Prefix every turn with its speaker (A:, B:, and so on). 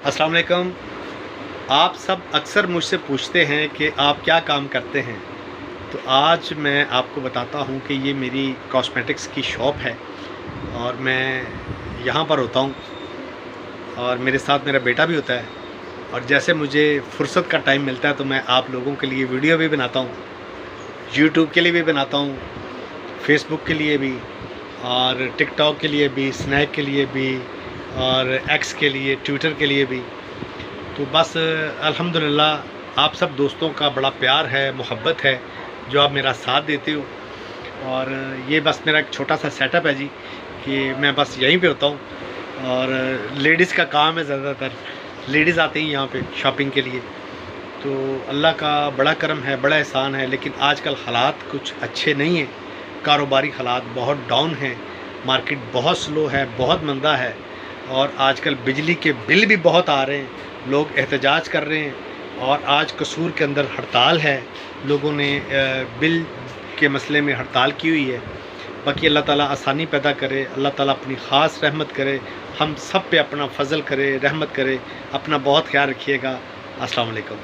A: अस्सलाम वालेकुम। आप सब अक्सर मुझसे पूछते हैं कि आप क्या काम करते हैं, तो आज मैं आपको बताता हूँ कि ये मेरी कॉस्मेटिक्स की शॉप है और मैं यहाँ पर होता हूँ और मेरे साथ मेरा बेटा भी होता है। और जैसे मुझे फुर्सत का टाइम मिलता है तो मैं आप लोगों के लिए वीडियो भी बनाता हूँ, यूट्यूब के लिए भी बनाता हूँ, फेसबुक के लिए भी और टिकटॉक के लिए भी, स्नैप के लिए भी और एक्स के लिए, ट्विटर के लिए भी। तो बस अल्हम्दुलिल्लाह आप सब दोस्तों का बड़ा प्यार है, मोहब्बत है जो आप मेरा साथ देते हो। और ये बस मेरा एक छोटा सा सेटअप है जी कि मैं बस यहीं पे होता हूँ और लेडीज़ का काम है, ज़्यादातर लेडीज़ आती हैं यहाँ पे शॉपिंग के लिए। तो अल्लाह का बड़ा करम है, बड़ा एहसान है। लेकिन आजकल हालात कुछ अच्छे नहीं हैं, कारोबारी हालात बहुत डाउन हैं, मार्केट बहुत स्लो है, बहुत मंदा है और आजकल बिजली के बिल भी बहुत आ रहे हैं, लोग एहतजाज कर रहे हैं और आज कसूर के अंदर हड़ताल है, लोगों ने बिल के मसले में हड़ताल की हुई है। बाकी अल्लाह ताला आसानी पैदा करे, अल्लाह ताला अपनी ख़ास रहमत करे, हम सब पे अपना फ़ज़ल करे, रहमत करे। अपना बहुत ख्याल रखिएगा। अस्सलाम वालेकुम।